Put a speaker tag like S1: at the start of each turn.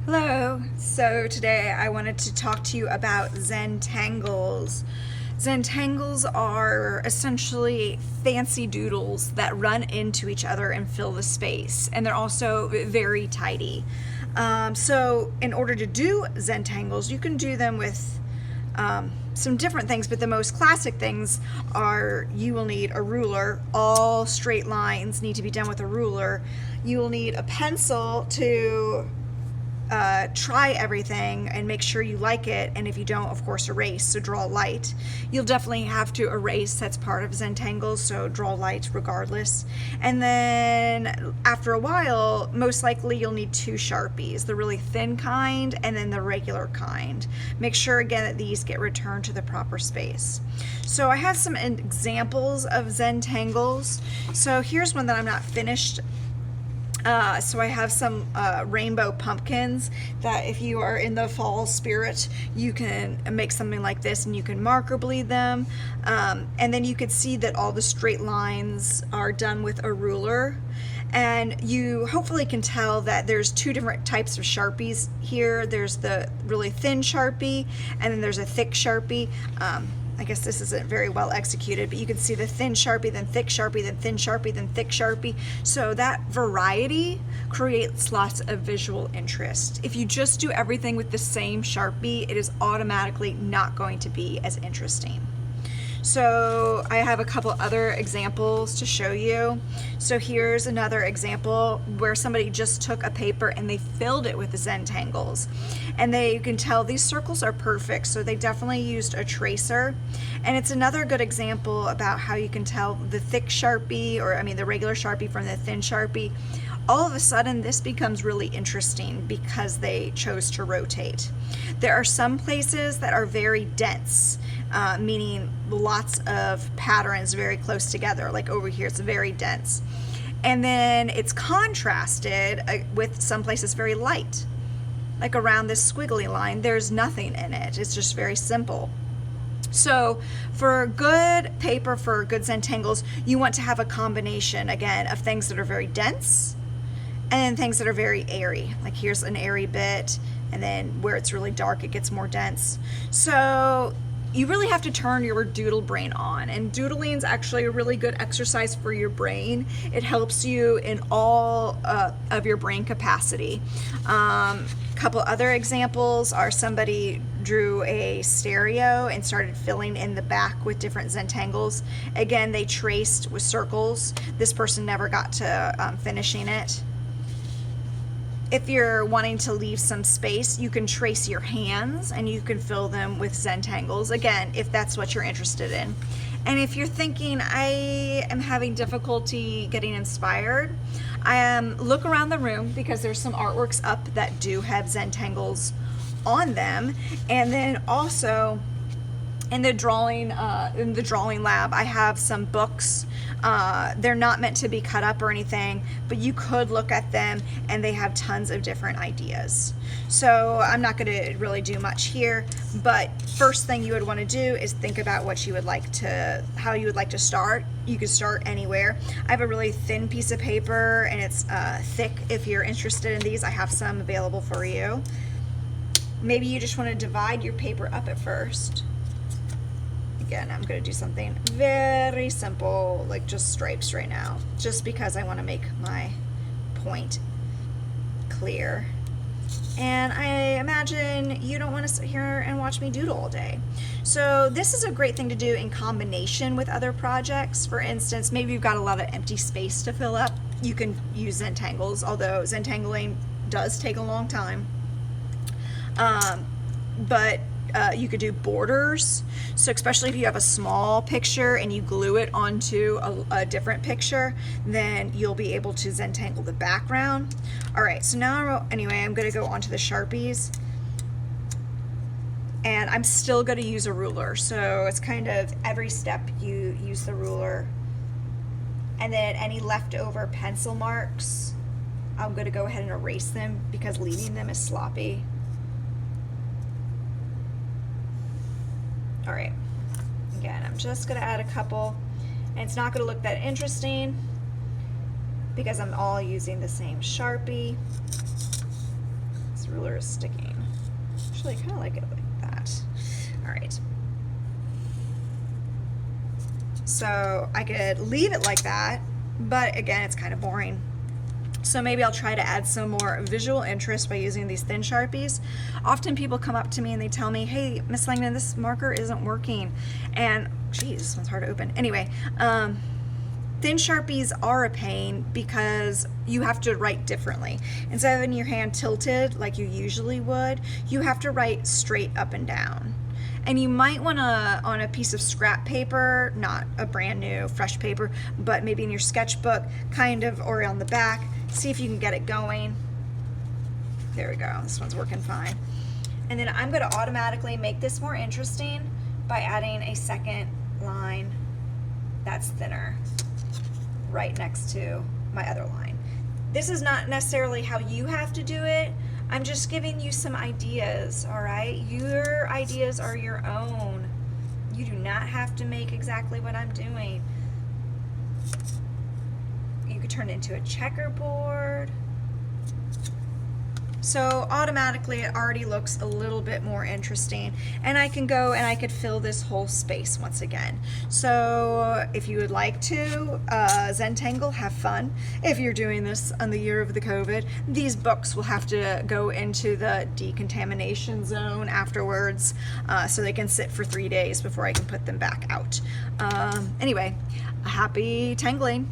S1: Hello. So today I wanted to talk to you about Zentangles. Zentangles are essentially fancy doodles that run into each other and fill the space, and they're also very tidy. So in order to do Zentangles, you can do them with some different things, but the most classic things are you will need a ruler. All straight lines need to be done with a ruler. You will need a pencil to try everything and make sure you like it, and if you don't, of course, erase, so draw light. You'll definitely have to erase, that's part of Zentangles, so draw light regardless. And then after a while, most likely you'll need two Sharpies, the really thin kind and then the regular kind. Make sure again that these get returned to the proper space. So I have some examples of Zentangles. So here's one that I'm not finished. So I have some rainbow pumpkins that if you are in the fall spirit, you can make something like this and you can marker bleed them. And then you could see that all the straight lines are done with a ruler. And you hopefully can tell that there's two different types of Sharpies here. There's the really thin Sharpie, and then there's a thick Sharpie. I guess this isn't very well executed, but you can see the thin Sharpie, then thick Sharpie, then thin Sharpie, then thick Sharpie. So that variety creates lots of visual interest. If you just do everything with the same Sharpie, it is automatically not going to be as interesting. So I have a couple other examples to show you. So here's another example where somebody just took a paper and they filled it with the Zentangles. And you can tell these circles are perfect, so they definitely used a tracer. And it's another good example about how you can tell the thick Sharpie, or I mean the regular Sharpie from the thin Sharpie. All of a sudden this becomes really interesting because they chose to rotate. There are some places that are very dense, meaning lots of patterns very close together, like over here it's very dense. And then it's contrasted with some places very light, like around this squiggly line there's nothing in it, it's just very simple. So for good paper, for good Zentangles, you want to have a combination again of things that are very dense and then things that are very airy. Like here's an airy bit, and then where it's really dark it gets more dense. So you really have to turn your doodle brain on, and doodling is actually a really good exercise for your brain. It helps you in all of your brain capacity. Couple other examples are somebody drew a stereo and started filling in the back with different Zentangles. Again, they traced with circles. This person never got to finishing it. If you're wanting to leave some space, you can trace your hands and you can fill them with Zentangles, again, if that's what you're interested in. And if you're thinking, I am having difficulty getting inspired, look around the room because there's some artworks up that do have Zentangles on them. And then also in the drawing lab, I have some books. They're not meant to be cut up or anything, but you could look at them and they have tons of different ideas. So I'm not going to really do much here, but first thing you would want to do is think about what you would like to, how you would like to start. You could start anywhere. I have a really thin piece of paper and it's thick. If you're interested in these, I have some available for you. Maybe you just want to divide your paper up at first. Again, I'm going to do something very simple, like just stripes right now, just because I want to make my point clear. And I imagine you don't want to sit here and watch me doodle all day. So this is a great thing to do in combination with other projects. For instance, maybe you've got a lot of empty space to fill up. You can use Zentangles, although Zentangling does take a long time. You could do borders. So especially if you have a small picture and you glue it onto a different picture, then you'll be able to Zentangle the background. All right, so now anyway, I'm gonna go onto the Sharpies, and I'm still gonna use a ruler. So it's kind of every step you use the ruler. And then any leftover pencil marks, I'm gonna go ahead and erase them because leaving them is sloppy. All right, again, I'm just gonna add a couple, and it's not gonna look that interesting because I'm all using the same Sharpie. This ruler color is sticking. Actually, I kind of like it like that. All right. So I could leave it like that, but again, it's kind of boring. So maybe I'll try to add some more visual interest by using these thin Sharpies. Often people come up to me and they tell me, hey, Miss Langdon, this marker isn't working. And geez, this one's hard to open. Anyway, thin Sharpies are a pain because you have to write differently. Instead of having your hand tilted like you usually would, you have to write straight up and down. And you might want to, on a piece of scrap paper, not a brand new fresh paper, but maybe in your sketchbook, kind of, or on the back, see if you can get it going. There we go, this one's working fine. And then I'm going to automatically make this more interesting by adding a second line that's thinner right next to my other line. This is not necessarily how you have to do it. I'm just giving you some ideas, all right? Your ideas are your own. You do not have to make exactly what I'm doing. You could turn it into a checkerboard. So automatically it already looks a little bit more interesting, and I can go and I could fill this whole space once again. So if you would like to, Zentangle, have fun. If you're doing this on the year of the COVID, these books will have to go into the decontamination zone afterwards, so they can sit for 3 days before I can put them back out. Anyway, happy tangling.